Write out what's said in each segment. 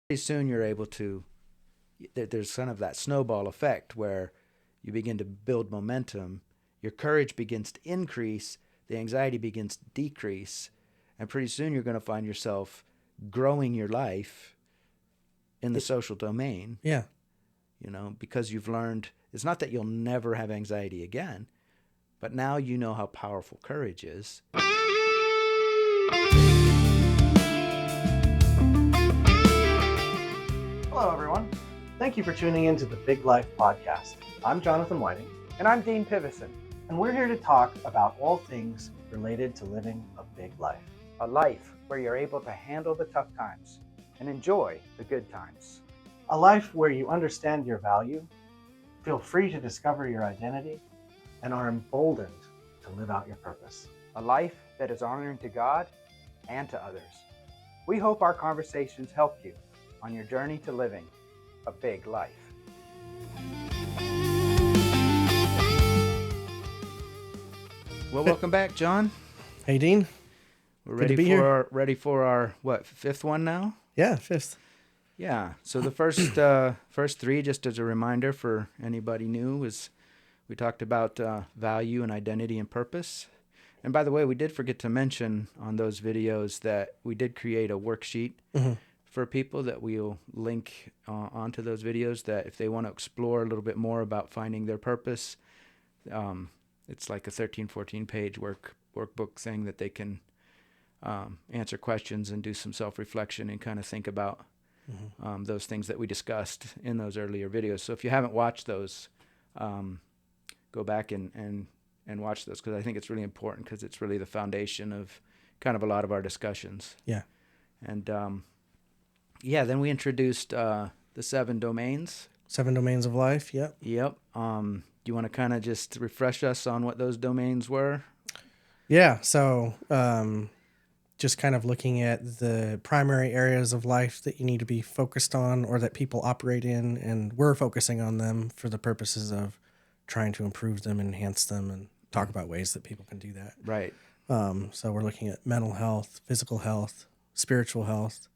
Pretty soon you're able to, there's kind of that snowball effect where you begin to build momentum, your courage begins to increase, the anxiety begins to decrease, and pretty soon you're going to find yourself growing your life in the social domain, Yeah. because you've learned it's not that you'll never have anxiety again, but now you know how powerful courage is. Hello, everyone. Thank you for tuning in to the Big Life Podcast. I'm Jonathan Whiting. And I'm Dean Pivison. And we're here to talk about all things related to living a big life. A life where you're able to handle the tough times and enjoy the good times. A life where you understand your value, feel free to discover your identity, and are emboldened to live out your purpose. A life that is honoring to God and to others. We hope our conversations help you on your journey to living a big life. Well, welcome back, John. Hey, Dean. We're Good to be here. ready for our fifth one now? Yeah, fifth. Yeah. So the first three, just as a reminder for anybody new, is we talked about value and identity and purpose. And by the way, we did forget to mention on those videos that we did create a worksheet for people that we'll link onto those videos, that if they want to explore a little bit more about finding their purpose, it's like a 13, 14 page workbook thing that they can answer questions and do some self-reflection and kind of think about those things that we discussed in those earlier videos. So if you haven't watched those, go back and watch those, because I think it's really important, because it's really the foundation of kind of a lot of our discussions. Yeah. And then we introduced the 7 domains. 7 domains of life. Yep. Yep. Do you want to kind of just refresh us on what those domains were? Yeah. So, just kind of looking at the primary areas of life that you need to be focused on, or that people operate in, and we're focusing on them for the purposes of trying to improve them, enhance them, and talk about ways that people can do that. Right. So we're looking at mental health, physical health, spiritual health,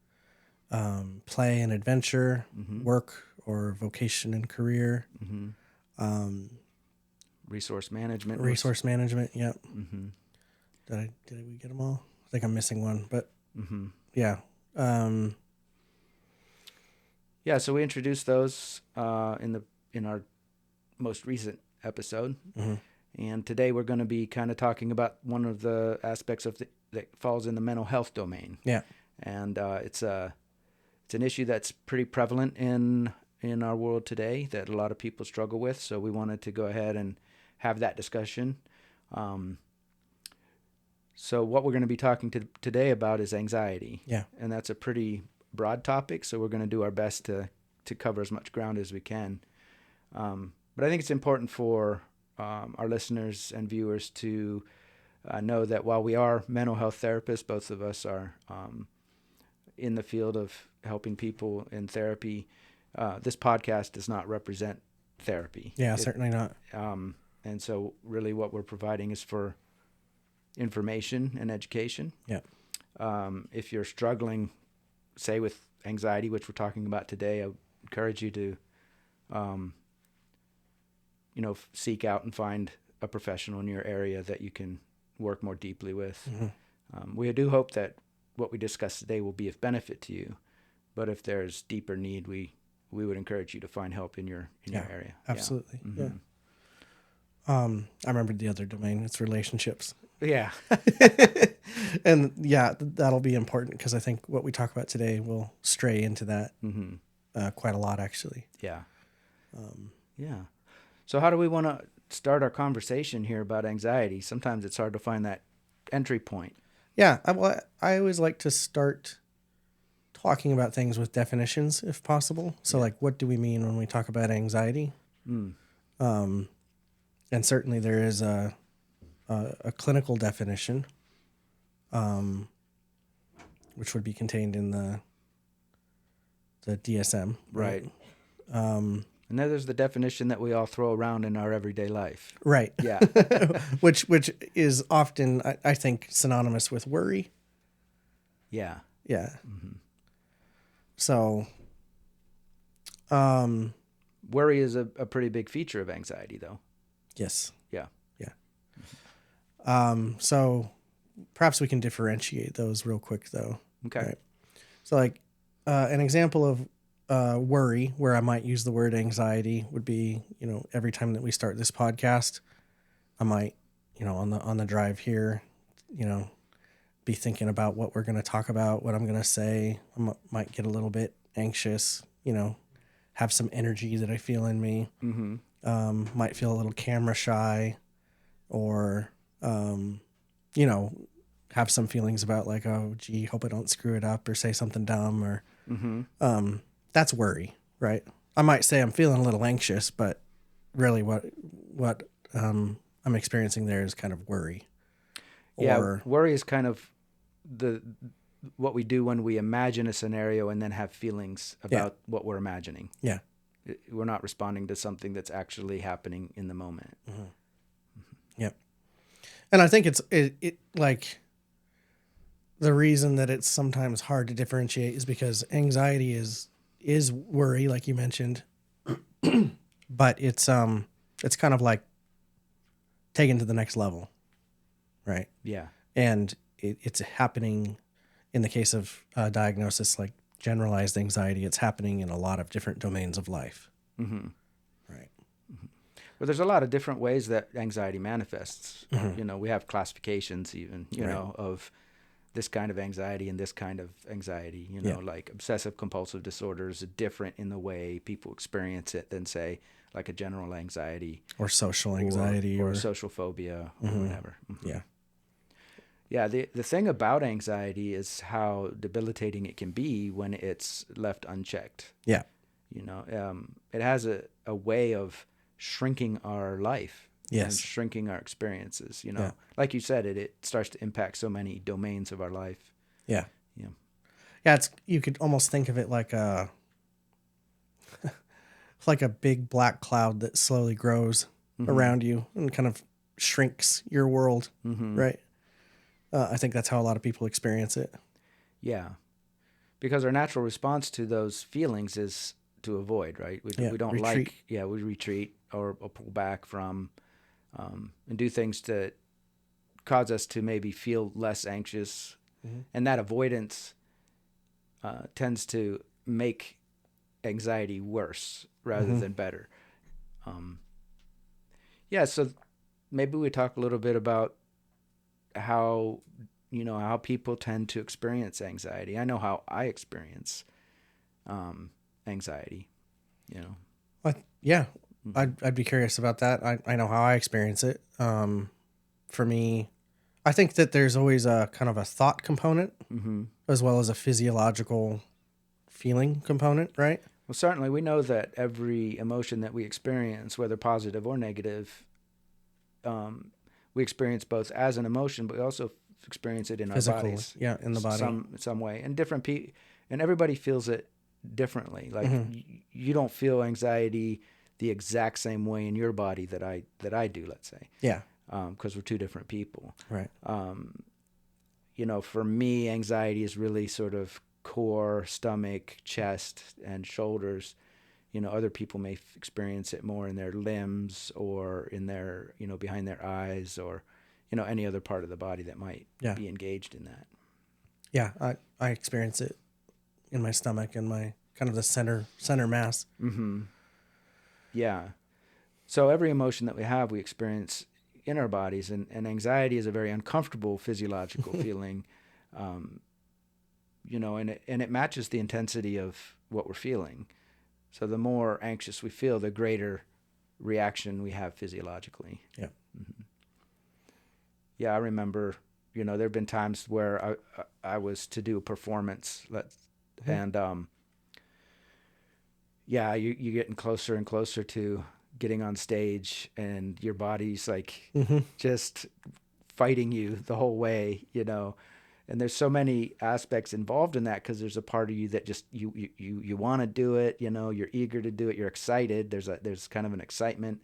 play and adventure, work or vocation and career, Resource management. management. Yep. Did we get them all? I think I'm missing one, but yeah. Yeah. So we introduced those in our most recent episode, and today we're going to be kind of talking about one of the aspects of that falls in the mental health domain. Yeah. And it's an issue that's pretty prevalent in our world today that a lot of people struggle with. So we wanted to go ahead and have that discussion. So what we're going to be talking today about is anxiety. Yeah. And that's a pretty broad topic, so we're going to do our best to cover as much ground as we can. But I think it's important for our listeners and viewers to know that while we are mental health therapists, both of us are in the field of helping people in therapy. This podcast does not represent therapy. Yeah, certainly not. And so really what we're providing is for information and education. Yeah. If you're struggling, say, with anxiety, which we're talking about today, I encourage you to, seek out and find a professional in your area that you can work more deeply with. We do hope that what we discussed today will be of benefit to you, but if there's deeper need, we would encourage you to find help in your area. Absolutely. Yeah. I remembered the other domain. It's relationships. Yeah. And yeah, that'll be important, because I think what we talk about today will stray into that quite a lot, actually. Yeah. So how do we want to start our conversation here about anxiety? Sometimes it's hard to find that entry point. Yeah. I always like to start talking about things with definitions, if possible. So like, what do we mean when we talk about anxiety? And certainly there is a clinical definition, which would be contained in the DSM. Right. And then there's the definition that we all throw around in our everyday life. Right. Yeah. which is often, I think, synonymous with worry. Yeah. Yeah. So Um, Worry is a pretty big feature of anxiety, though. yes. Yeah. Yeah. So perhaps we can differentiate those real quick, though. Okay. Right. So, like, an example of worry, where I might use the word anxiety, would be, every time that we start this podcast, I might, on the drive here, be thinking about what we're going to talk about, what I'm going to say. Might get a little bit anxious, have some energy that I feel in me. Might feel a little camera shy, or, have some feelings about like, oh, gee, hope I don't screw it up or say something dumb, or that's worry, right? I might say I'm feeling a little anxious, but really what I'm experiencing there is kind of worry. Yeah, worry is kind of what we do when we imagine a scenario and then have feelings about what we're imagining. Yeah. We're not responding to something that's actually happening in the moment. Yep. And I think it's like the reason that it's sometimes hard to differentiate is because anxiety is worry, like you mentioned, but it's kind of like taken to the next level, right? Yeah. And it's happening in the case of diagnosis, like generalized anxiety. It's happening in a lot of different domains of life. Right. Well, there's a lot of different ways that anxiety manifests. We have classifications even, know, of this kind of anxiety and this kind of anxiety, like obsessive compulsive disorders are different in the way people experience it than, say, like a general anxiety or social anxiety or social phobia or whatever. Yeah. The thing about anxiety is how debilitating it can be when it's left unchecked. Yeah. It has a way of shrinking our life. Yes. And shrinking our experiences, like you said, it starts to impact so many domains of our life. Yeah. Yeah. Yeah. You could almost think of it like like a big black cloud that slowly grows around you and kind of shrinks your world. Right. I think that's how a lot of people experience it. Yeah. Because our natural response to those feelings is to avoid, right? We don't retreat. We retreat or pull back from, and do things that cause us to maybe feel less anxious. And that avoidance tends to make anxiety worse rather than better. So maybe we talk a little bit about how people tend to experience anxiety. I know how I experience anxiety. I'd be curious about that. I know how I experience it. For me, I think that there's always a kind of a thought component as well as a physiological feeling component, right? Well, certainly we know that every emotion that we experience, whether positive or negative, we experience both as an emotion, but we also experience it in our bodies. Yeah, in the body. Some way. And different people, and everybody feels it differently. Like you don't feel anxiety the exact same way in your body that I do, let's say. Yeah. Because we're two different people. Right. For me, anxiety is really sort of core, stomach, chest, and shoulders. Other people may experience it more in their limbs or in their, behind their eyes or, any other part of the body that might be engaged in that. Yeah, I experience it in my stomach and my kind of the center mass. Yeah. So every emotion that we have, we experience in our bodies, and anxiety is a very uncomfortable physiological feeling, and it matches the intensity of what we're feeling. So the more anxious we feel, the greater reaction we have physiologically. Yeah. Yeah, I remember, there have been times where I was to do a performance, and you're getting closer and closer to getting on stage, and your body's like just fighting you the whole way, And there's so many aspects involved in that because there's a part of you that just you want to do it, you're eager to do it, you're excited. There's kind of an excitement,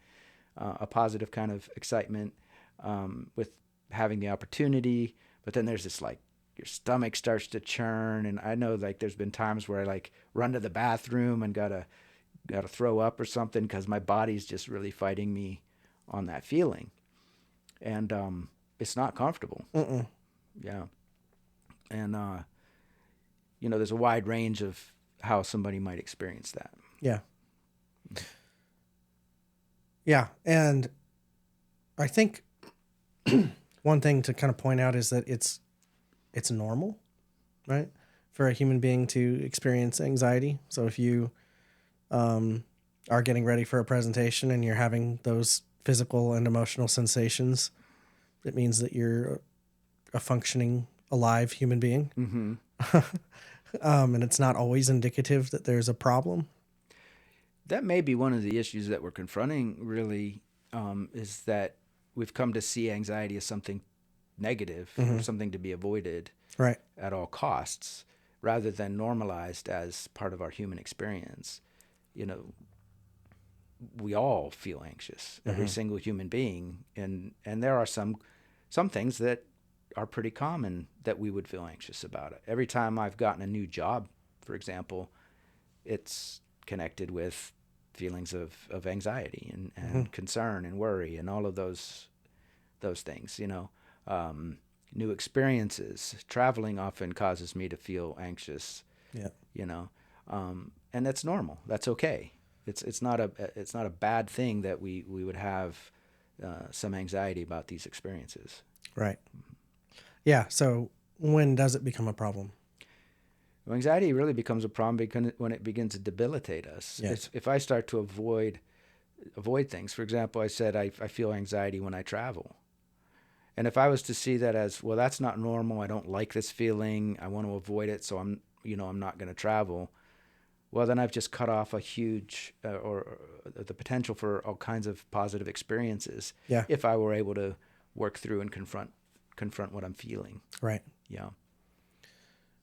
a positive kind of excitement with having the opportunity. But then there's this like your stomach starts to churn, and I know like there's been times where I like run to the bathroom and gotta got to throw up or something because my body's just really fighting me on that feeling. And it's not comfortable. Mm-mm. Yeah. And, there's a wide range of how somebody might experience that. Yeah. Yeah. And I think one thing to kind of point out is that it's normal, right, for a human being to experience anxiety. So if you are getting ready for a presentation and you're having those physical and emotional sensations, it means that you're a functioning, alive human being. Mm-hmm. And it's not always indicative that there's a problem. That may be one of the issues that we're confronting, really, is that we've come to see anxiety as something negative, or something to be avoided Right. at all costs, rather than normalized as part of our human experience. We all feel anxious, every single human being, and there are some things that are pretty common that we would feel anxious about. It. Every time I've gotten a new job, for example, it's connected with feelings of anxiety and concern and worry and all of those things. New experiences, traveling often causes me to feel anxious. Yeah. And that's normal. That's okay. It's not a bad thing that we would have some anxiety about these experiences. Right. Yeah. So when does it become a problem? Well, anxiety really becomes a problem when it begins to debilitate us. Yeah. If I start to avoid things, for example, I said I feel anxiety when I travel. And if I was to see that as, well, that's not normal, I don't like this feeling, I want to avoid it, so I'm not going to travel, well, then I've just cut off a huge, or the potential for all kinds of positive experiences. Yeah. If I were able to work through and confront what I'm feeling. Right. Yeah.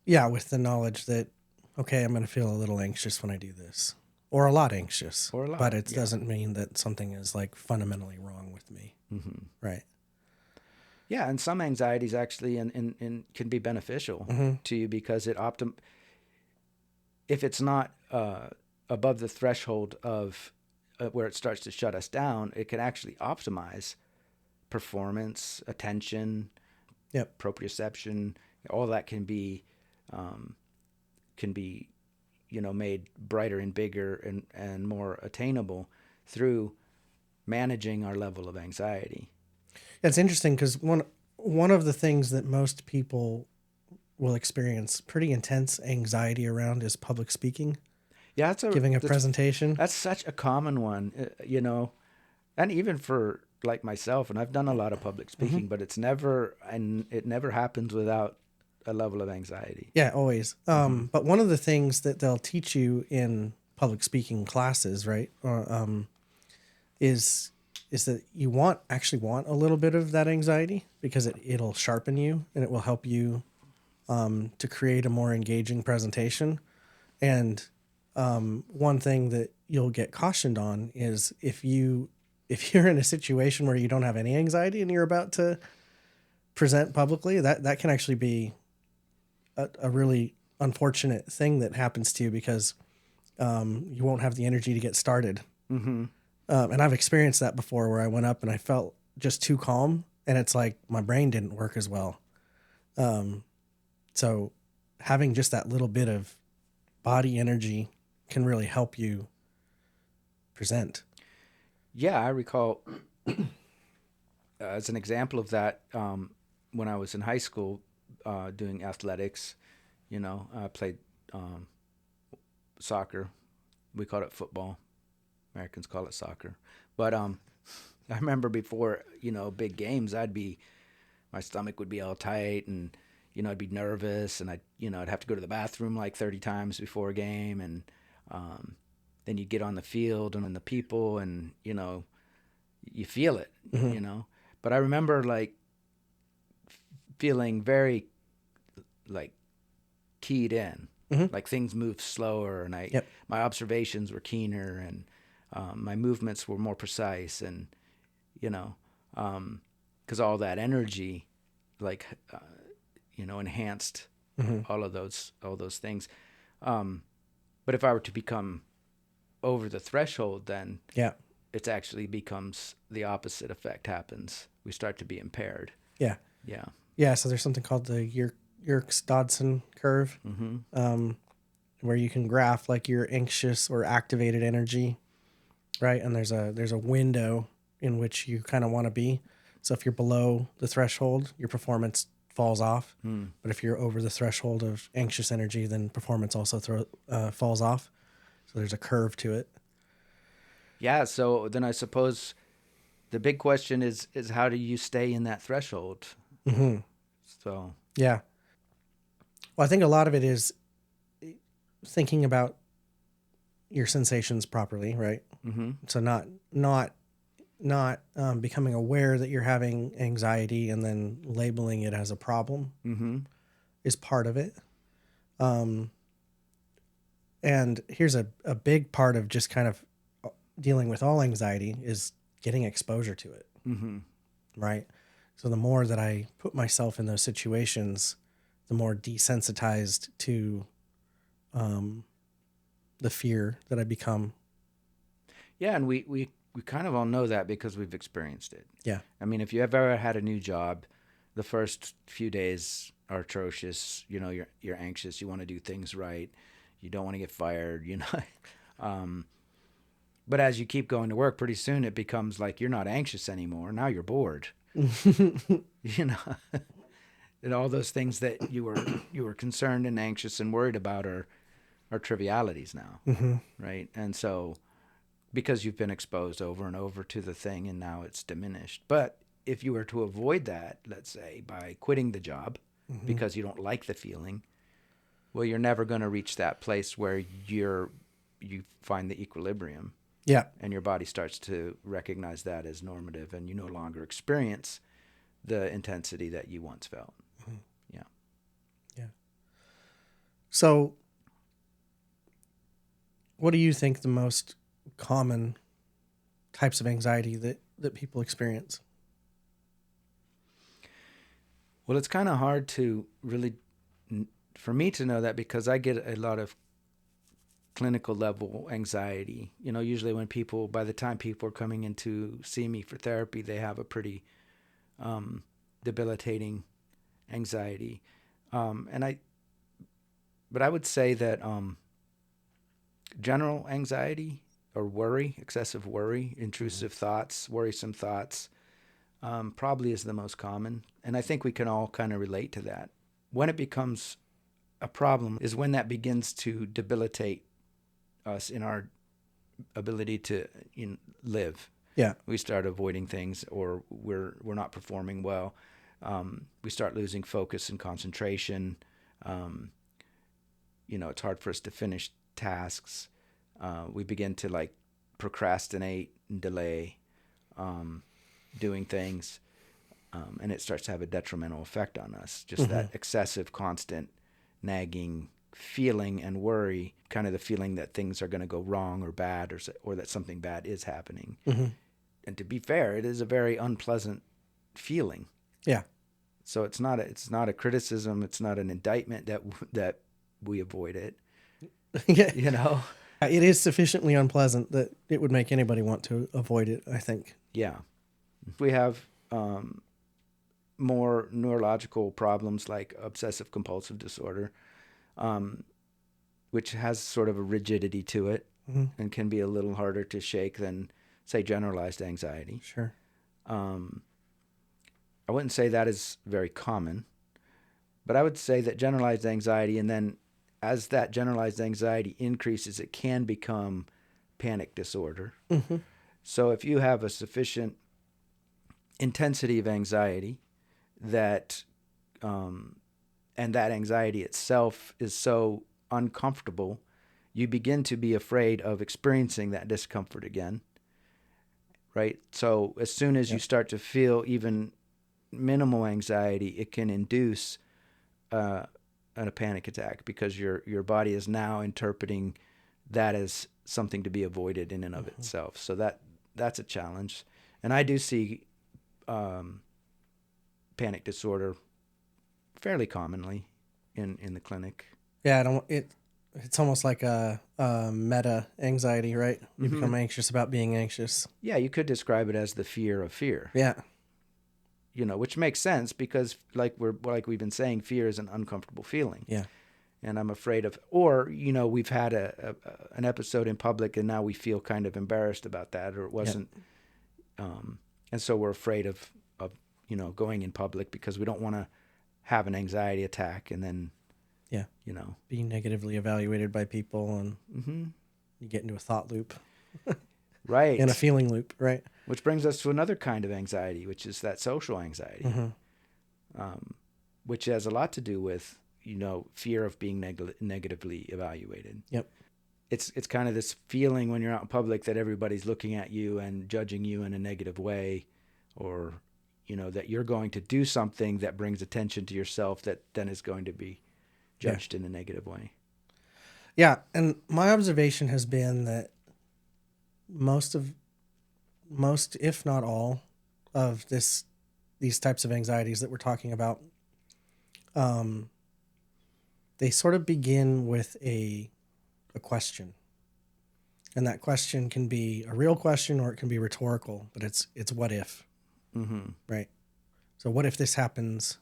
Yeah. With the knowledge that, okay, I'm going to feel a little anxious when I do this, or a lot anxious, Or a lot, but it yeah. doesn't mean that something is like fundamentally wrong with me. Mm-hmm. Right. Yeah, and some anxieties actually and can be beneficial to you because if it's not above the threshold of where it starts to shut us down, it can actually optimize performance, attention, Yep. proprioception. All that can be made brighter and bigger and more attainable through managing our level of anxiety. It's interesting because one of the things that most people will experience pretty intense anxiety around is public speaking. Yeah, Giving a presentation. That's such a common one, and even for like myself, and I've done a lot of public speaking, but it never happens without a level of anxiety. Yeah, always. But one of the things that they'll teach you in public speaking classes, right, is that you actually want a little bit of that anxiety because it'll sharpen you and it will help you to create a more engaging presentation. And one thing that you'll get cautioned on is if you're in a situation where you don't have any anxiety and you're about to present publicly, that can actually be a really unfortunate thing that happens to you because you won't have the energy to get started. Mm-hmm. And I've experienced that before where I went up and I felt just too calm and it's like my brain didn't work as well. So having just that little bit of body energy can really help you present. Yeah, I recall as an example of that, when I was in high school doing athletics, I played soccer. We called it football. Americans call it soccer. But I remember before, big games, my stomach would be all tight and, I'd be nervous and I'd have to go to the bathroom like 30 times before a game. And then you get on the field and the people and, you feel it, But I remember like feeling very like keyed in, like things moved slower and my observations were keener and my movements were more precise and, because all that energy, like, enhanced all those things. But if I were to become over the threshold, then Yeah. it actually becomes the opposite effect happens. We start to be impaired. Yeah. Yeah. Yeah. So there's something called the Yerkes-Dodson curve, Mm-hmm. where you can graph like your anxious or activated energy, right? And there's a window in which you kind of want to be. So if you're below the threshold, your performance falls off. But if you're over the threshold of anxious energy, then performance also falls off. So there's a curve to it. Yeah. So then I suppose the big question is how do you stay in that threshold? Mm-hmm. So Yeah. Well, I think a lot of it is thinking about your sensations properly, right? mm-hmm. So not becoming aware that you're having anxiety and then labeling it as a problem Mm-hmm. is part of it. And here's a big part of just kind of dealing with all anxiety is getting exposure to it, Mm-hmm. right? So the more that I put myself in those situations, the more desensitized to the fear that I become. Yeah, and we kind of all know that because we've experienced it. Yeah. I mean, if you have ever had a new job, the first few days are atrocious. You know, you're anxious. You want to do things right. You don't want to get fired. You know, but as you keep going to work, pretty soon it becomes like you're not anxious anymore. Now you're bored. You know, and all those things that you were concerned and anxious and worried about are trivialities now, right? And so because you've been exposed over and over to the thing and now it's diminished. But if you were to avoid that, let's say by quitting the job because you don't like the feeling, well, you're never going to reach that place where you find the equilibrium. Yeah. And your body starts to recognize that as normative and you no longer experience the intensity that you once felt. Yeah. Yeah. So what do you think the most common types of anxiety that people experience? Well, it's kind of hard to really, for me to know that because I get a lot of clinical level anxiety. You know, usually by the time people are coming in to see me for therapy, they have a pretty debilitating anxiety. But I would say that general anxiety or worry, excessive worry, intrusive thoughts, worrisome thoughts, probably is the most common. And I think we can all kind of relate to that. When it becomes a problem is when that begins to debilitate us in our ability to live. Yeah. We start avoiding things or we're not performing well. We start losing focus and concentration. It's hard for us to finish tasks. We begin to like procrastinate and delay doing things. And it starts to have a detrimental effect on us. Just that excessive, constant nagging feeling and worry, kind of the feeling that things are going to go wrong or bad or that something bad is happening. And to be fair, it is a very unpleasant feeling. Yeah. So it's not a criticism. It's not an indictment that we avoid it. Yeah. You know? It is sufficiently unpleasant that it would make anybody want to avoid it, I think. Yeah. We have more neurological problems like obsessive compulsive disorder, which has sort of a rigidity to it and can be a little harder to shake than, say, generalized anxiety. Sure. I wouldn't say that is very common, but I would say that generalized anxiety, and then as that generalized anxiety increases, it can become panic disorder. So if you have a sufficient intensity of anxiety that and that anxiety itself is so uncomfortable, you begin to be afraid of experiencing that discomfort again, right? So as soon as you start to feel even minimal anxiety, it can induce a panic attack because your body is now interpreting that as something to be avoided in and of itself. So that's a challenge. And I do see panic disorder fairly commonly in the clinic. Yeah, It's almost like a meta anxiety, right? You become anxious about being anxious. Yeah, you could describe it as the fear of fear. Yeah. Which makes sense because like we've been saying, fear is an uncomfortable feeling. Yeah. And I'm afraid of, or we've had an episode in public and now we feel kind of embarrassed about that, or it wasn't, and so we're afraid of going in public because we don't want to have an anxiety attack and then being negatively evaluated by people, and you get into a thought loop, right, and a feeling loop, right? Which brings us to another kind of anxiety, which is that social anxiety, which has a lot to do with fear of being negatively evaluated. Yep. It's kind of this feeling when you're out in public that everybody's looking at you and judging you in a negative way, or that you're going to do something that brings attention to yourself that then is going to be judged in a negative way. Yeah, and my observation has been that most, if not all, of these types of anxieties that we're talking about, they sort of begin with a question. And that question can be a real question or it can be rhetorical, but it's what if, right? So what if this happens,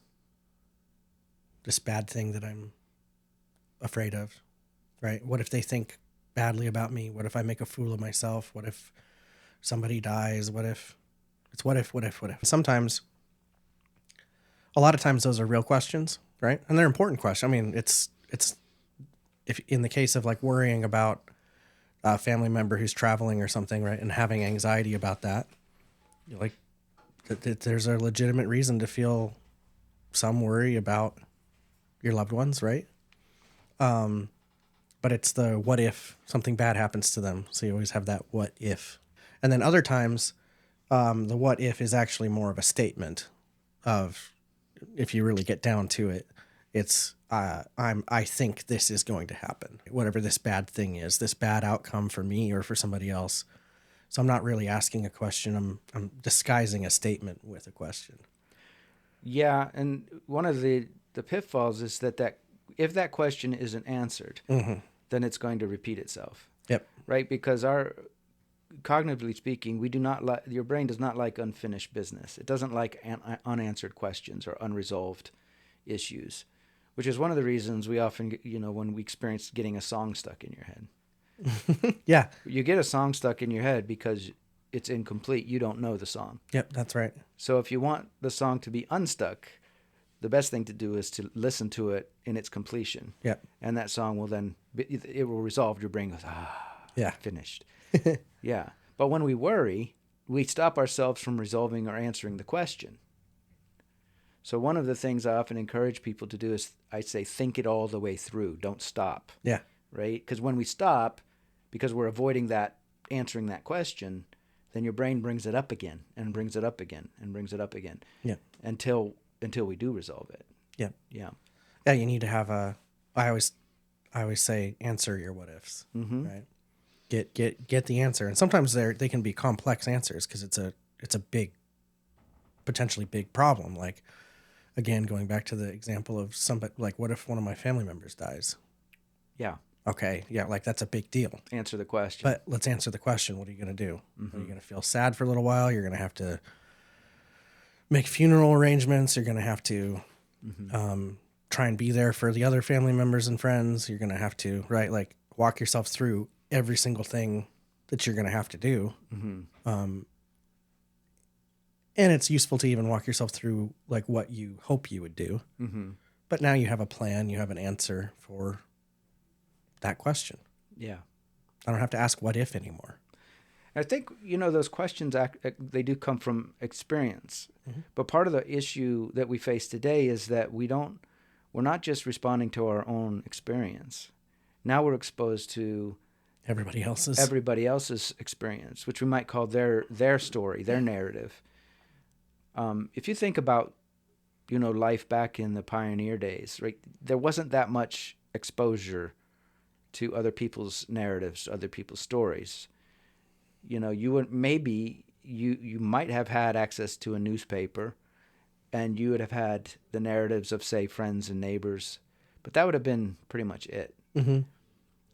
this bad thing that I'm afraid of, right? What if they think badly about me? What if I make a fool of myself? What if somebody dies? What if? Sometimes, a lot of times those are real questions, right? And they're important questions. I mean, it's if in the case of like worrying about a family member who's traveling or something, right, and having anxiety about that, there's a legitimate reason to feel some worry about your loved ones, right? But it's the what if something bad happens to them. So you always have that what if. And then other times, the what if is actually more of a statement of, if you really get down to it, it's I think this is going to happen. Whatever this bad thing is, this bad outcome for me or for somebody else. So I'm not really asking a question. I'm disguising a statement with a question. Yeah, and one of the pitfalls is that if that question isn't answered, then it's going to repeat itself. Yep. Right? Because cognitively speaking, your brain does not like unfinished business. It doesn't like unanswered questions or unresolved issues, which is one of the reasons we often, when we experience getting a song stuck in your head. Yeah. You get a song stuck in your head because it's incomplete. You don't know the song. Yep, that's right. So if you want the song to be unstuck, the best thing to do is to listen to it in its completion. Yep. And that song will then, it will resolve. Your brain goes, yeah, finished. Yeah. But when we worry, we stop ourselves from resolving or answering the question. So one of the things I often encourage people to do is I say, think it all the way through. Don't stop. Yeah. Right? Because when we stop, because we're avoiding answering that question, then your brain brings it up again and brings it up again and brings it up again. Yeah. Until we do resolve it. Yeah. Yeah. Yeah. You need to have I always say, answer your what ifs, right? Get the answer. And sometimes they can be complex answers because it's a big, potentially big problem. Like, again, going back to the example of somebody, like, what if one of my family members dies? Yeah. Okay. Yeah. Like, that's a big deal. Answer the question. But let's answer the question. What are you going to do? Are you going to feel sad for a little while? You're going to have to make funeral arrangements. You're going to have to try and be there for the other family members and friends. You're going to have to, right, like, walk yourself through every single thing that you're going to have to do. And it's useful to even walk yourself through, like, what you hope you would do. But now you have a plan. You have an answer for that question. Yeah. I don't have to ask what if anymore. I think, those questions, they do come from experience. But part of the issue that we face today is that we're not just responding to our own experience. Now we're exposed to everybody else's experience, which we might call their story, their narrative. If you think about, life back in the pioneer days, right? There wasn't that much exposure to other people's narratives, other people's stories. You might have had access to a newspaper, and you would have had the narratives of, say, friends and neighbors, but that would have been pretty much it.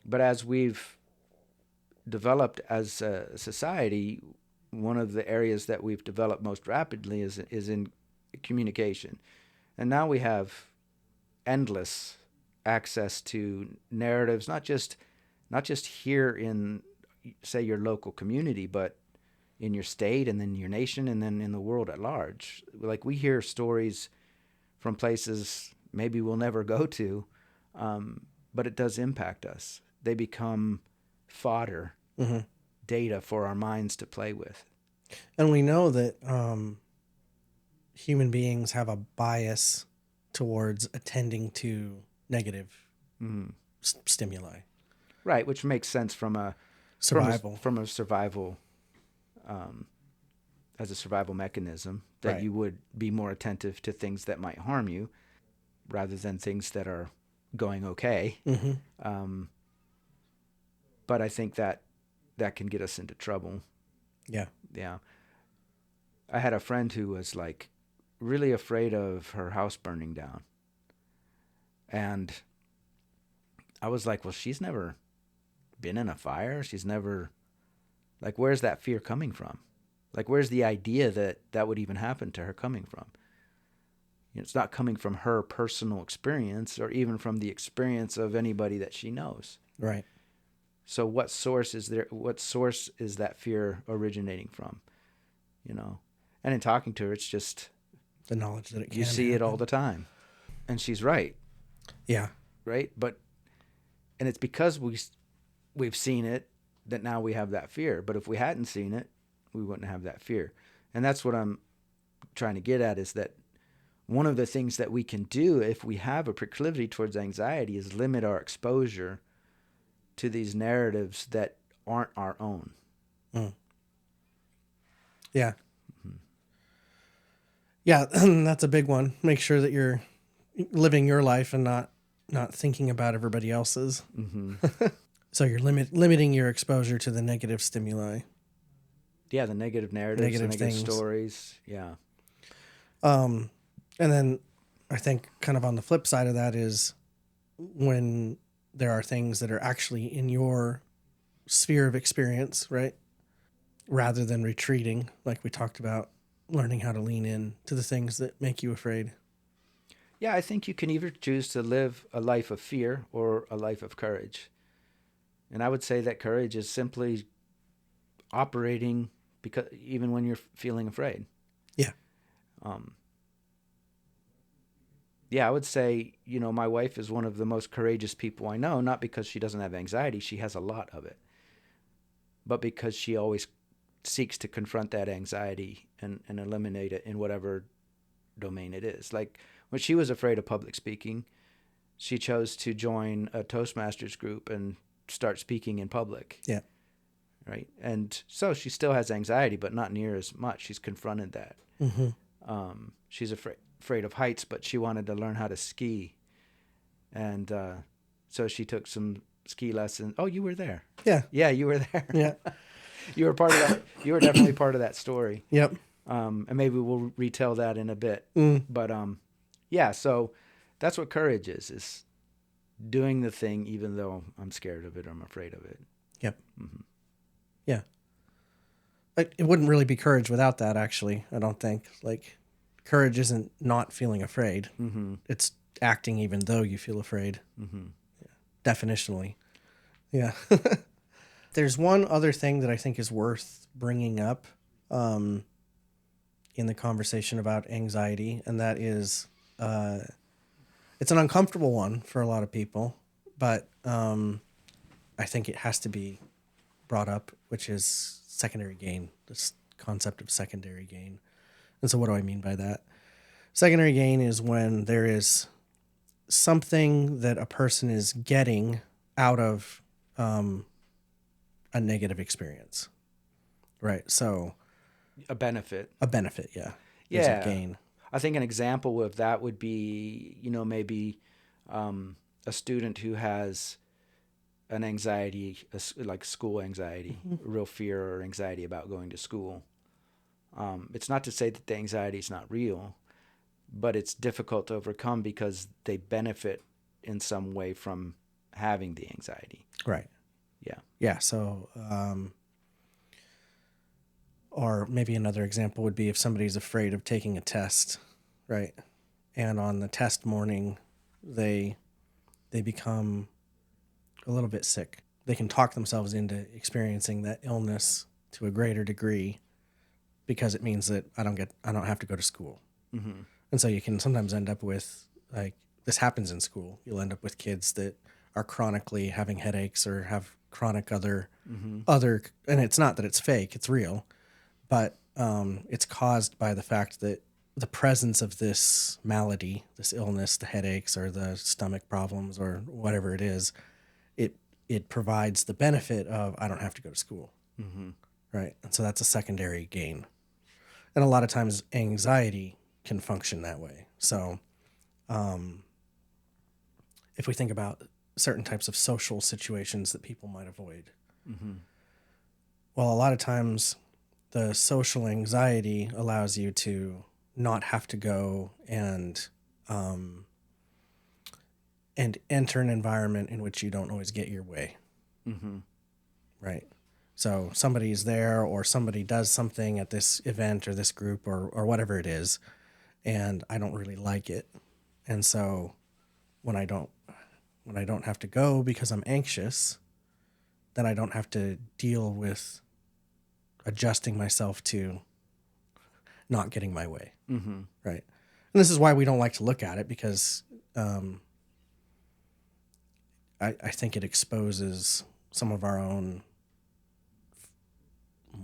But as we've developed as a society, one of the areas that we've developed most rapidly is in communication. And now we have endless access to narratives, not just here in, say, your local community, but in your state and then your nation and then in the world at large. Like, we hear stories from places maybe we'll never go to, but it does impact us. They become fodder, data for our minds to play with. And we know that human beings have a bias towards attending to negative stimuli. Right, which makes sense from a Survival. from a survival, as a survival mechanism, that Right. you would be more attentive to things that might harm you rather than things that are going okay. But I think that can get us into trouble. Yeah. Yeah. I had a friend who was like really afraid of her house burning down. And I was like, well, she's never been in a fire. She's never, like, where's that fear coming from? Like, where's the idea that that would even happen to her coming from? You know, it's not coming from her personal experience or even from the experience of anybody that she knows. Right. So what source is there? What source is that fear originating from? You know, and in talking to her, it's just, The knowledge that it can you see it happen. all the time, and she's right, Yeah. right? And it's because we've seen it that now we have that fear. But if we hadn't seen it, we wouldn't have that fear. And that's what I'm trying to get at, is that one of the things that we can do if we have a proclivity towards anxiety is limit our exposure to these narratives that aren't our own. Yeah. Yeah, that's a big one. Make sure that you're living your life and not thinking about everybody else's. So you're limiting your exposure to the negative stimuli. Yeah, the negative narratives, Negative the negative things. stories. Yeah. And then I think kind of on the flip side of that is when there are things that are actually in your sphere of experience, right? Rather than retreating, like we talked about, learning how to lean in to the things that make you afraid. Yeah, I think you can either choose to live a life of fear or a life of courage. And I would say that courage is simply operating because even when you're feeling afraid. Yeah. Yeah, I would say, my wife is one of the most courageous people I know, not because she doesn't have anxiety, she has a lot of it, but because she always seeks to confront that anxiety and eliminate it in whatever domain it is. Like, when she was afraid of public speaking, she chose to join a Toastmasters group and start speaking in public. Yeah. Right. And so she still has anxiety, but not near as much. She's confronted that. She's afraid of heights, but she wanted to learn how to ski. And so she took some ski lessons. Oh, you were there. Yeah. Yeah, you were there. Yeah. You were part of that. You were definitely part of that story. Yep. And maybe we'll retell that in a bit. But yeah, so that's what courage is doing the thing even though I'm scared of it or I'm afraid of it. Yep. Yeah. It wouldn't really be courage without that, actually, I don't think. Like, courage isn't not feeling afraid. It's acting even though you feel afraid. Yeah. Definitionally. Yeah. There's one other thing that I think is worth bringing up in the conversation about anxiety, and that is it's an uncomfortable one for a lot of people, but I think it has to be brought up, which is secondary gain, this concept of secondary gain. And so what do I mean by that? Secondary gain is when there is something that a person is getting out of a negative experience, right? So A benefit. a benefit, yeah. There's Yeah. a gain. I think an example of that would be, maybe a student who has an anxiety, like school anxiety, real fear or anxiety about going to school. It's not to say that the anxiety is not real, but it's difficult to overcome because they benefit in some way from having the anxiety. Right. Yeah. Yeah. So, or maybe another example would be if somebody's afraid of taking a test, right? And on the test morning, they become a little bit sick. They can talk themselves into experiencing that illness to a greater degree because it means that I don't have to go to school. Mm-hmm. And so you can sometimes end up with, like, this happens in school. You'll end up with kids that are chronically having headaches or have chronic other, and it's not that it's fake, it's real, but it's caused by the fact that the presence of this malady, this illness, the headaches or the stomach problems or whatever it is, it provides the benefit of I don't have to go to school. Mm-hmm. Right. And so that's a secondary gain. And a lot of times anxiety can function that way. So if we think about certain types of social situations that people might avoid, well, a lot of times the social anxiety allows you to not have to go and enter an environment in which you don't always get your way. Mm-hmm. Right. So somebody's there or somebody does something at this event or this group or whatever it is, and I don't really like it. And so when I don't have to go because I'm anxious, then I don't have to deal with adjusting myself to not getting my way. Mm-hmm. Right. And this is why we don't like to look at it, because I think it exposes some of our own,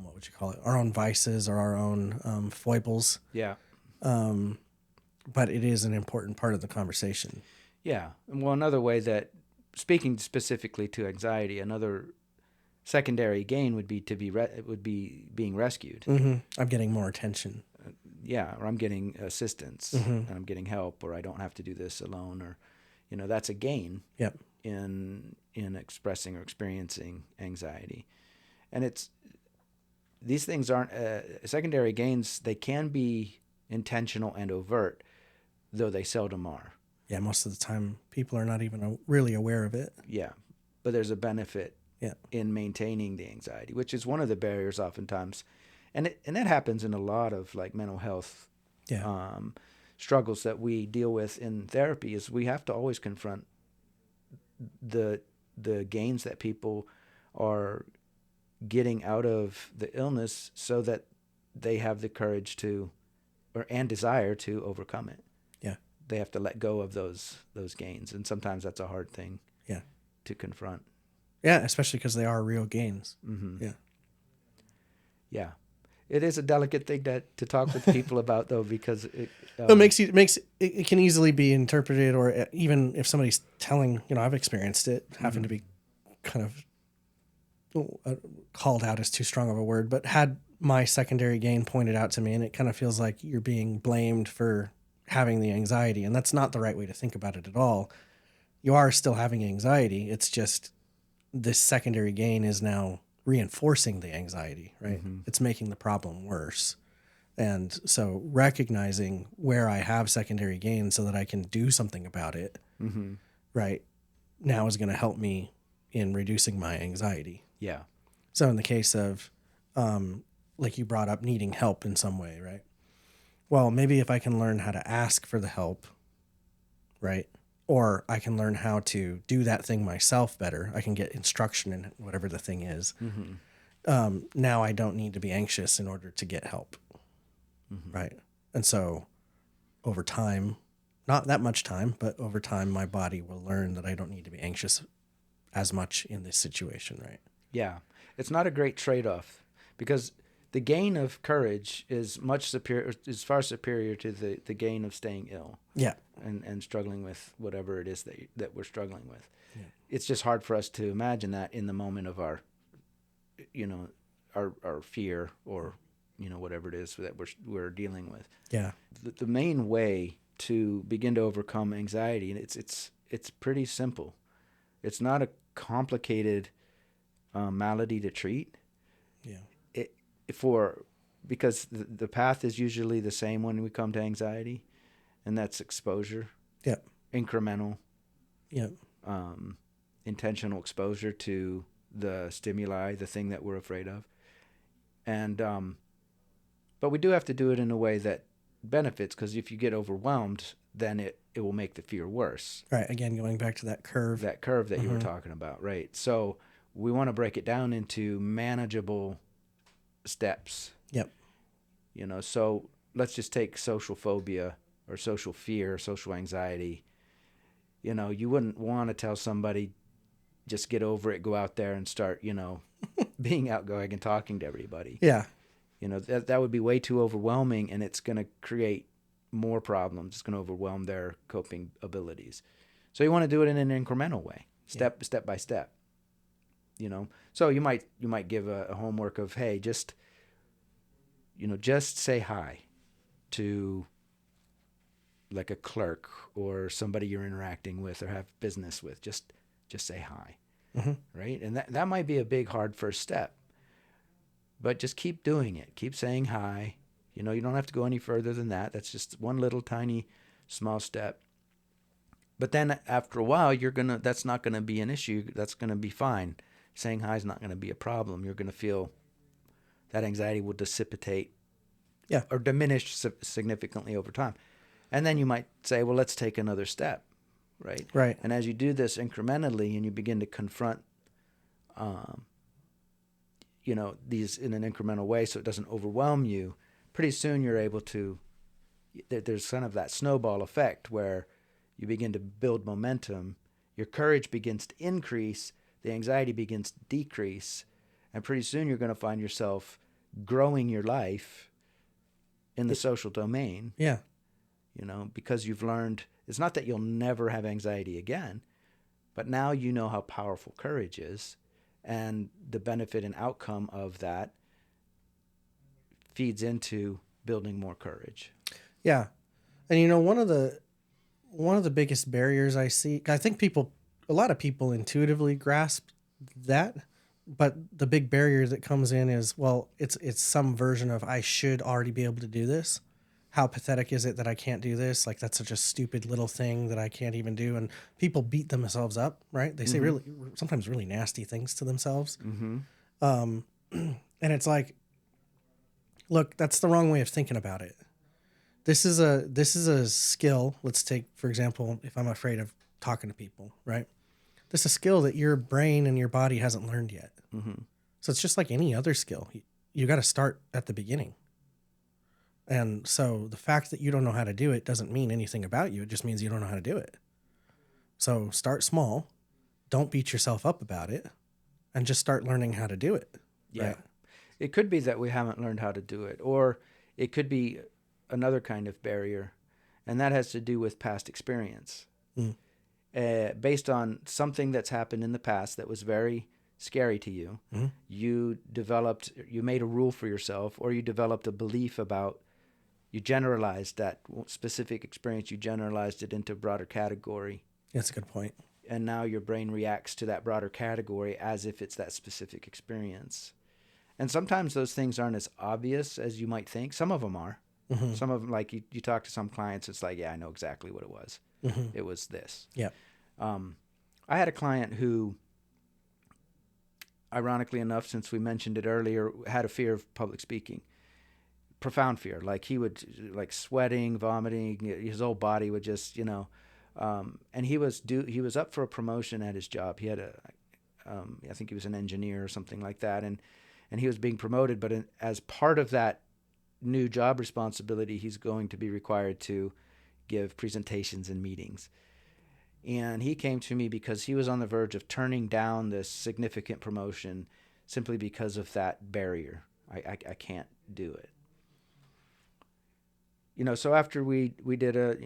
what would you call it? Our own vices or our own foibles. Yeah. But it is an important part of the conversation. Yeah. Well, another way that, speaking specifically to anxiety, another secondary gain would be being rescued. Mm-hmm. I'm getting more attention. Yeah, or I'm getting assistance, and I'm getting help, or I don't have to do this alone, or, that's a gain. Yep. In expressing or experiencing anxiety. And these things aren't secondary gains. They can be intentional and overt, though they seldom are. Yeah, most of the time people are not even really aware of it. Yeah, but there's a benefit in maintaining the anxiety, which is one of the barriers oftentimes, and that happens in a lot of like mental health struggles that we deal with in therapy. Is we have to always confront the gains that people are getting out of the illness, so that they have the courage to, and desire to overcome it. Yeah, they have to let go of those gains, and sometimes that's a hard thing. Yeah, to confront. Yeah, especially because they are real gains. Mm-hmm. Yeah, yeah, it is a delicate thing to talk with people about, though, because it can easily be interpreted, or even if somebody's telling, I've experienced it, having to be kind of called out is too strong of a word, but had my secondary gain pointed out to me, and it kind of feels like you're being blamed for having the anxiety, and that's not the right way to think about it at all. You are still having anxiety. It's just this secondary gain is now reinforcing the anxiety, right? Mm-hmm. It's making the problem worse. And so recognizing where I have secondary gain so that I can do something about it, right, now is going to help me in reducing my anxiety. Yeah. So in the case of, like you brought up, needing help in some way, right? Well, maybe if I can learn how to ask for the help, right? Or I can learn how to do that thing myself better. I can get instruction in whatever the thing is. Mm-hmm. Now I don't need to be anxious in order to get help. Mm-hmm. Right. And so over time, not that much time, but over time, my body will learn that I don't need to be anxious as much in this situation. Right. Yeah. It's not a great trade-off, because the gain of courage is far superior to the gain of staying ill. Yeah. And struggling with whatever it is that we're struggling with. Yeah. It's just hard for us to imagine that in the moment of our fear, or, whatever it is that we're dealing with. Yeah. The main way to begin to overcome anxiety, and it's pretty simple. It's not a complicated malady to treat. Yeah. Because the path is usually the same when we come to anxiety, and that's exposure. Yep. Incremental. Yep. intentional exposure to the stimuli, the thing that we're afraid of. And but we do have to do it in a way that benefits, because if you get overwhelmed, then it will make the fear worse. Right. Again, going back to that curve. That curve that you were talking about, right? So we want to break it down into manageable steps. Yep. So let's just take social phobia or social fear, social anxiety. You wouldn't want to tell somebody, just get over it, go out there and start, being outgoing and talking to everybody. Yeah. That would be way too overwhelming, and it's going to create more problems. It's going to overwhelm their coping abilities. So you want to do it in an incremental way, step by step. So you might give a homework of, hey, just say hi to like a clerk or somebody you're interacting with or have business with. Just say hi, right? And that might be a big, hard first step, but just keep doing it. Keep saying hi. You don't have to go any further than that. That's just one little tiny small step. But then after a while, that's not gonna be an issue. That's gonna be fine. Saying hi is not gonna be a problem. You're gonna feel that anxiety will dissipate, or diminish significantly over time. And then you might say, well, let's take another step, right? Right. And as you do this incrementally and you begin to confront, these in an incremental way so it doesn't overwhelm you, pretty soon you're able to, there's kind of that snowball effect where you begin to build momentum, your courage begins to increase, the anxiety begins to decrease, and pretty soon you're going to find yourself growing your life in the social domain. Yeah. Because you've learned, it's not that you'll never have anxiety again, but now you know how powerful courage is, and the benefit and outcome of that feeds into building more courage. Yeah. And one of the biggest barriers I see, I think a lot of people intuitively grasp that, but the big barrier that comes in is, well, it's some version of, I should already be able to do this. How pathetic is it that I can't do this? Like, that's such a stupid little thing that I can't even do. And people beat themselves up, right? They say sometimes really nasty things to themselves. And it's like, look, that's the wrong way of thinking about it. This is a skill. Let's take, for example, if I'm afraid of talking to people, right? This is a skill that your brain and your body hasn't learned yet. So it's just like any other skill. You got to start at the beginning. And so the fact that you don't know how to do it doesn't mean anything about you. It just means you don't know how to do it. So start small. Don't beat yourself up about it, and just start learning how to do it. Yeah. Right? It could be that we haven't learned how to do it, or it could be another kind of barrier, and that has to do with past experience. Based on something that's happened in the past that was very scary to you, you made a rule for yourself, or you developed a belief about, you generalized that specific experience, you generalized it into a broader category. That's a good point. And now your brain reacts to that broader category as if it's that specific experience. And sometimes those things aren't as obvious as you might think. Some of them are. Some of them, like you talk to some clients, it's like, yeah, I know exactly what it was. It was this. Yeah. I had a client who, ironically enough, since we mentioned it earlier, had a fear of public speaking. Profound fear. Like, he would, like, sweating, vomiting, his whole body would just, and he was up for a promotion at his job. He had I think he was an engineer or something like that. And he was being promoted, but as part of that new job responsibility, he's going to be required to give presentations and meetings. And he came to me because he was on the verge of turning down this significant promotion simply because of that barrier. I can't do it. So after we did a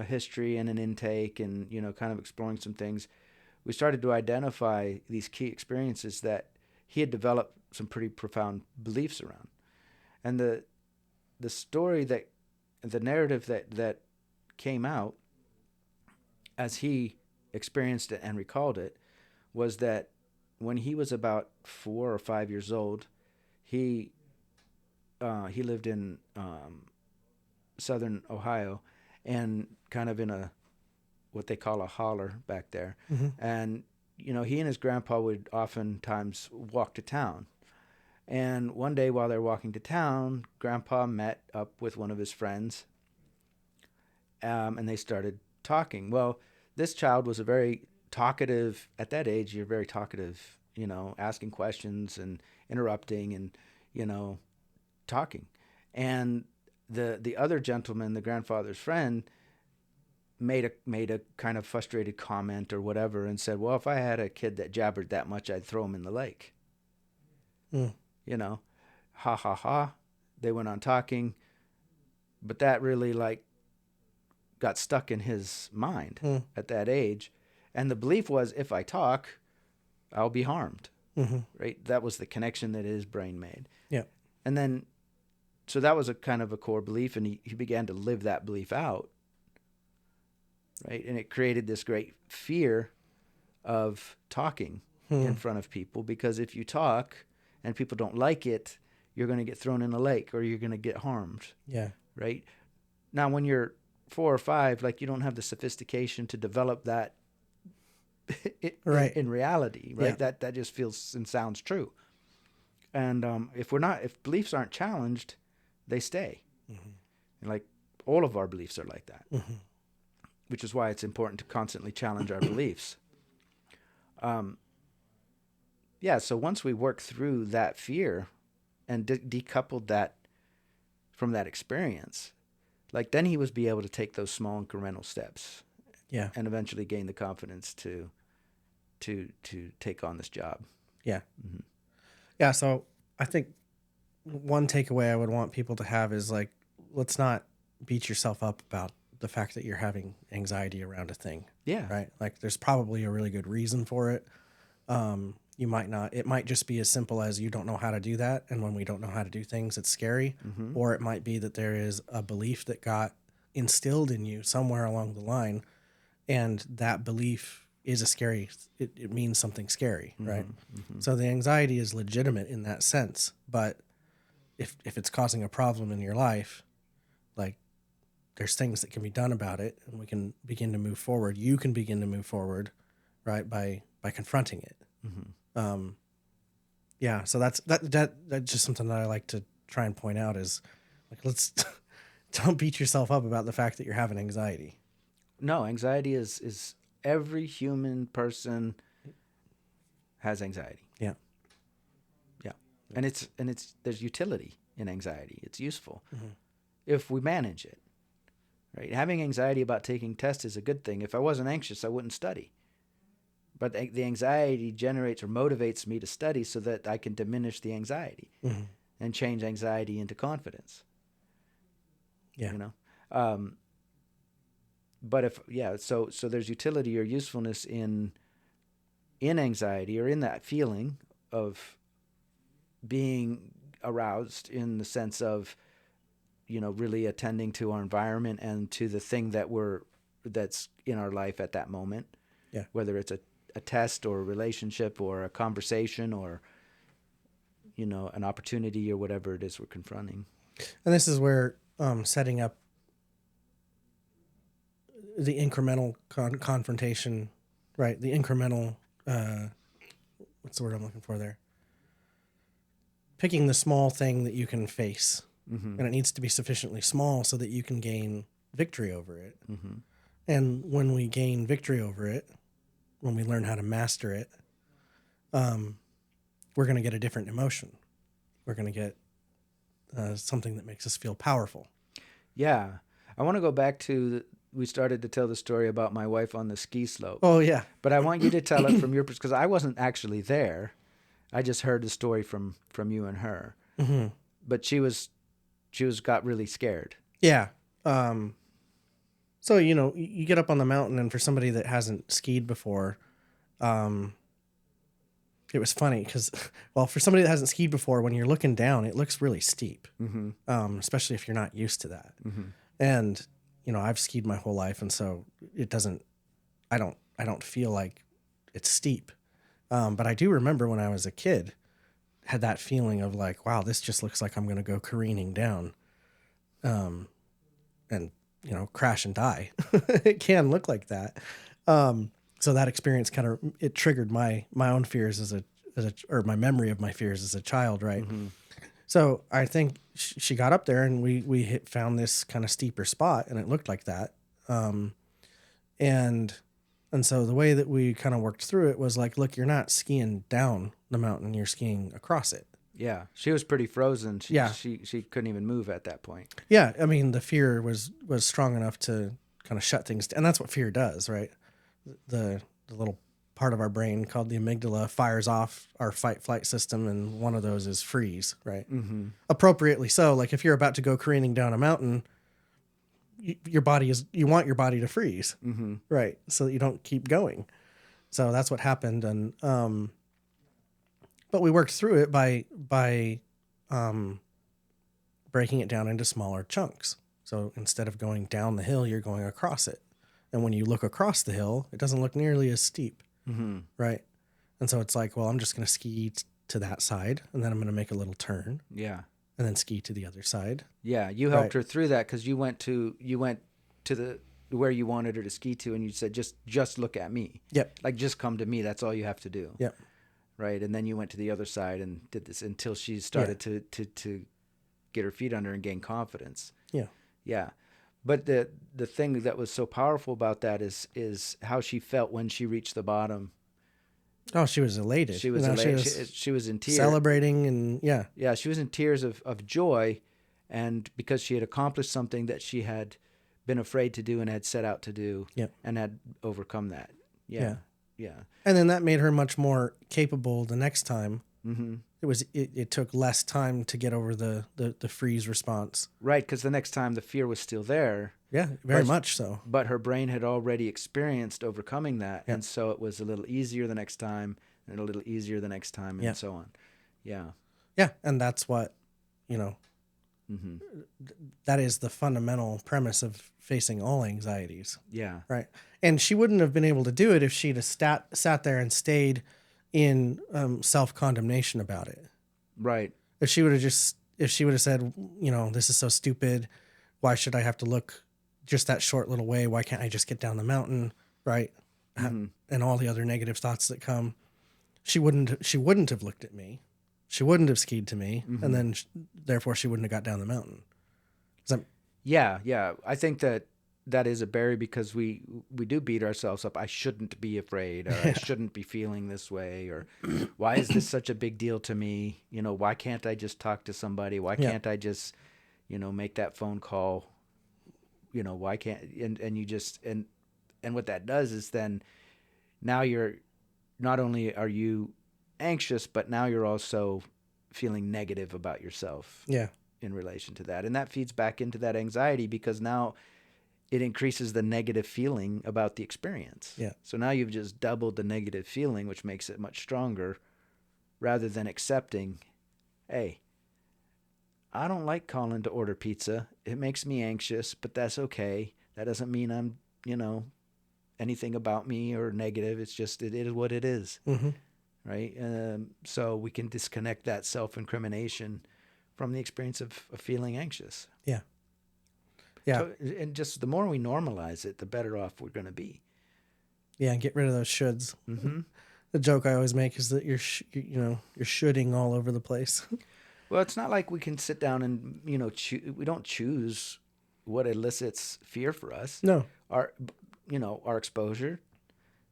history and an intake and, kind of exploring some things, we started to identify these key experiences that he had developed some pretty profound beliefs around. And the narrative that came out as he experienced it and recalled it was that when he was about 4 or 5 years old, he lived in southern Ohio, and kind of in a what they call a holler back there. Mm-hmm. And, you know, he and his grandpa would oftentimes walk to town. And one day while they're walking to town, Grandpa met up with one of his friends, and they started talking. Well, this child was a very talkative, at that age, you're very talkative, you know, asking questions and interrupting and, you know, talking. And the other gentleman, the grandfather's friend, made a kind of frustrated comment or whatever and said, well, if I had a kid that jabbered that much, I'd throw him in the lake. Mm. You know, ha ha ha. They went on talking, but that really like got stuck in his mind at that age. And the belief was, if I talk, I'll be harmed. Mm-hmm. Right? That was the connection that his brain made. Yeah. And then, so that was a kind of a core belief, and he began to live that belief out. Right? And it created this great fear of talking in front of people, because if you talk and people don't like it, you're going to get thrown in a lake or you're going to get harmed. Yeah. Right? Now, when you're 4 or 5, like, you don't have the sophistication to develop that Right. in reality, right? Yeah. That just feels and sounds true. And if beliefs aren't challenged, they stay. Mm-hmm. And like all of our beliefs are like that, Mm-hmm. which is why it's important to constantly challenge our beliefs. So once we work through that fear and decoupled that from that experience, like, then he was be able to take those small incremental steps, Yeah. and eventually gain the confidence to take on this job. Yeah. Mm-hmm. Yeah. So I think one takeaway I would want people to have is like, let's not beat yourself up about the fact that you're having anxiety around a thing. Yeah. Right. Like, there's probably a really good reason for it. It might just be as simple as you don't know how to do that. And when we don't know how to do things, it's scary. Mm-hmm. Or it might be that there is a belief that got instilled in you somewhere along the line. And that belief is it means something scary, right? Mm-hmm. So the anxiety is legitimate in that sense. But if it's causing a problem in your life, like, there's things that can be done about it, and we can begin to move forward. You can begin to move forward, right, by confronting it. Mm-hmm. So that's just something that I like to try and point out is, like, let's don't beat yourself up about the fact that you're having anxiety. No, anxiety is every human person has anxiety. Yeah. Yeah. And it's there's utility in anxiety. It's useful Mm-hmm. if we manage it. Right? Having anxiety about taking tests is a good thing. If I wasn't anxious, I wouldn't study. But the anxiety generates or motivates me to study so that I can diminish the anxiety Mm-hmm. and change anxiety into confidence. Yeah. You know? But so there's utility or usefulness in anxiety, or in that feeling of being aroused, in the sense of, you know, really attending to our environment and to the thing that's in our life at that moment. Yeah. Whether it's a test or a relationship or a conversation or, you know, an opportunity or whatever it is we're confronting. And this is where setting up the incremental confrontation, right? The incremental, what's the word I'm looking for there? Picking the small thing that you can face. Mm-hmm. And it needs to be sufficiently small so that you can gain victory over it. Mm-hmm. And when we gain victory over it, when we learn how to master it, we're going to get a different emotion. We're going to get something that makes us feel powerful. Yeah. I want to go back to, we started to tell the story about my wife on the ski slope. Oh, yeah. But I want you to tell it from your perspective, because I wasn't actually there. I just heard the story from you and her. Mm-hmm. But she got really scared. Yeah. So, you know, you get up on the mountain, and for somebody that hasn't skied before, it was funny because, well, for somebody that hasn't skied before, when you're looking down, it looks really steep, especially if you're not used to that. Mm-hmm. And, you know, I've skied my whole life, and so I don't feel like it's steep. But I do remember when I was a kid, had that feeling of like, wow, this just looks like I'm going to go careening down. And crash and die. It can look like that. So that experience kind of, it triggered my own fears or my memory of my fears as a child. Right. Mm-hmm. So I think she got up there and we found this kind of steeper spot and it looked like that. And so the way that we kind of worked through it was like, look, you're not skiing down the mountain, you're skiing across it. Yeah, she was pretty frozen. Yeah. She couldn't even move at that point. Yeah, I mean, the fear was strong enough to kind of shut things down. And that's what fear does, right? The little part of our brain called the amygdala fires off our fight-flight system, and one of those is freeze, right? Mm-hmm. Appropriately so. Like if you're about to go careening down a mountain, you want your body to freeze, Mm-hmm. right? So that you don't keep going. So that's what happened. And but we worked through it by breaking it down into smaller chunks. So instead of going down the hill, you're going across it. And when you look across the hill, it doesn't look nearly as steep, Mm-hmm. right? And so it's like, well, I'm just going to ski to that side, and then I'm going to make a little turn, Yeah. and then ski to the other side. Yeah, you helped Right. her through that because you went to the where you wanted her to ski to, and you said just look at me. Yep. Like just come to me. That's all you have to do. Yep. Right, and then you went to the other side and did this until she started to get her feet under and gain confidence. Yeah. Yeah, but the thing that was so powerful about that is how she felt when she reached the bottom. Oh, she was elated. She was elated. She was in tears. Celebrating, and yeah. Yeah, she was in tears of joy, and because she had accomplished something that she had been afraid to do and had set out to do, Yep. and had overcome that. Yeah, yeah. And then that made her much more capable the next time. Mm-hmm. It took less time to get over the freeze response. Right, because the next time the fear was still there, Yeah, very But- much so. but her brain had already experienced overcoming that, Yeah. and so it was a little easier the next time, and a little easier the next time, and Yeah. so on. Yeah. Yeah, and that's what, Mm-hmm. that is the fundamental premise of facing all anxieties, Yeah. right? And she wouldn't have been able to do it if she'd have sat there and stayed in self-condemnation about it. Right. If she would have said, this is so stupid. Why should I have to look just that short little way? Why can't I just get down the mountain? Right. Mhm. And all the other negative thoughts that come, she wouldn't have looked at me. She wouldn't have skied to me. Mhm. And then therefore she wouldn't have got down the mountain. Does that- Yeah, yeah. I think that is a barrier because we do beat ourselves up. I shouldn't be afraid, or I shouldn't be feeling this way, or why is this such a big deal to me? Why can't I just talk to somebody? Why Yeah. can't I just, make that phone call? Why can't and you just and what that does is then now you're not only are you anxious, but now you're also feeling negative about yourself Yeah. in relation to that. And that feeds back into that anxiety because now it increases the negative feeling about the experience. Yeah. So now you've just doubled the negative feeling, which makes it much stronger rather than accepting, hey, I don't like calling to order pizza. It makes me anxious, but that's okay. That doesn't mean I'm, anything about me or negative. It's just, it is what it is. Mm-hmm. Right. So we can disconnect that self-incrimination from the experience of feeling anxious. Yeah. Yeah. So, and just the more we normalize it, the better off we're going to be. Yeah. And get rid of those shoulds. Mm-hmm. The joke I always make is that you're shoulding all over the place. Well, it's not like we can sit down and, we don't choose what elicits fear for us. No. Our exposure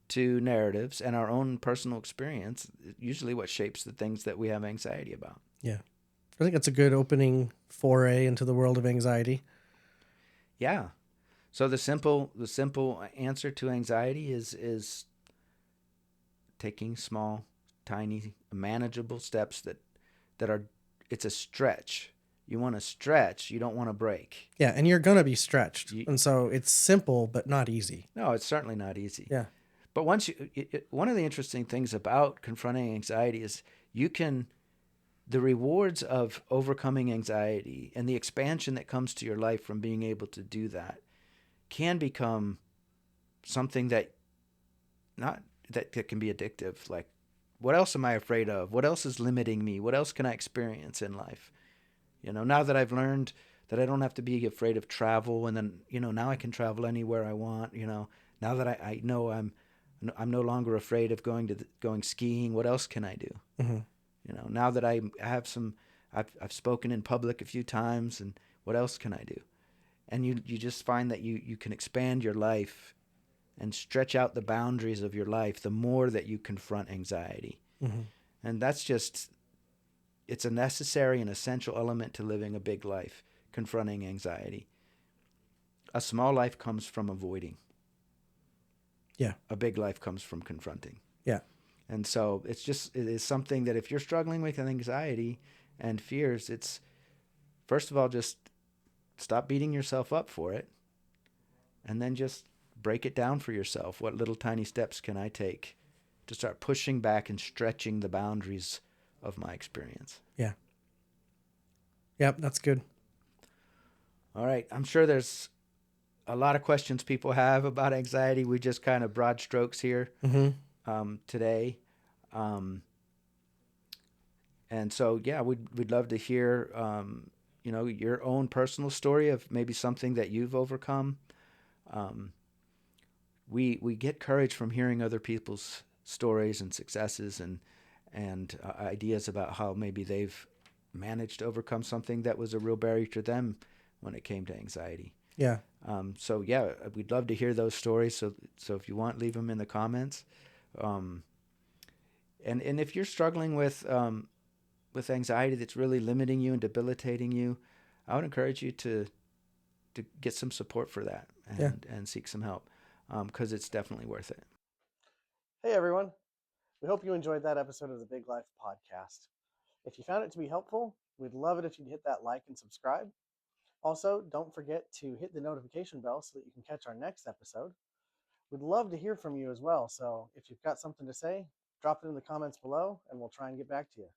to narratives and our own personal experience, usually what shapes the things that we have anxiety about. Yeah. I think it's a good opening foray into the world of anxiety. Yeah. So the simple answer to anxiety is taking small, tiny, manageable steps that are, it's a stretch. You want to stretch, you don't want to break. Yeah, and you're going to be stretched. And so it's simple but not easy. No, it's certainly not easy. Yeah. But one of the interesting things about confronting anxiety is the rewards of overcoming anxiety and the expansion that comes to your life from being able to do that can become something that can be addictive. Like, what else am I afraid of? What else is limiting me? What else can I experience in life? Now that I've learned that I don't have to be afraid of travel. And then, now I can travel anywhere I want. Now that I know I'm no longer afraid of going skiing. What else can I do? Mm-hmm. Now that I have I've spoken in public a few times, and what else can I do? And you just find that you can expand your life and stretch out the boundaries of your life the more that you confront anxiety. Mm-hmm. And it's a necessary and essential element to living a big life, confronting anxiety. A small life comes from avoiding. Yeah. A big life comes from confronting. Yeah. And so it is something that if you're struggling with anxiety and fears, it's first of all, just stop beating yourself up for it, and then just break it down for yourself. What little tiny steps can I take to start pushing back and stretching the boundaries of my experience? Yeah. Yep, that's good. All right. I'm sure there's a lot of questions people have about anxiety. We just kind of broad strokes here today. And so, yeah, we'd love to hear, your own personal story of maybe something that you've overcome. We get courage from hearing other people's stories and successes and ideas about how maybe they've managed to overcome something that was a real barrier to them when it came to anxiety. Yeah. So yeah, we'd love to hear those stories. So if you want, leave them in the comments. And if you're struggling with anxiety that's really limiting you and debilitating you, I would encourage you to get some support for that and seek some help, because it's definitely worth it. Hey, everyone. We hope you enjoyed that episode of the Big Life Podcast. If you found it to be helpful, we'd love it if you'd hit that like and subscribe. Also, don't forget to hit the notification bell so that you can catch our next episode. We'd love to hear from you as well. So if you've got something to say, drop it in the comments below and we'll try and get back to you.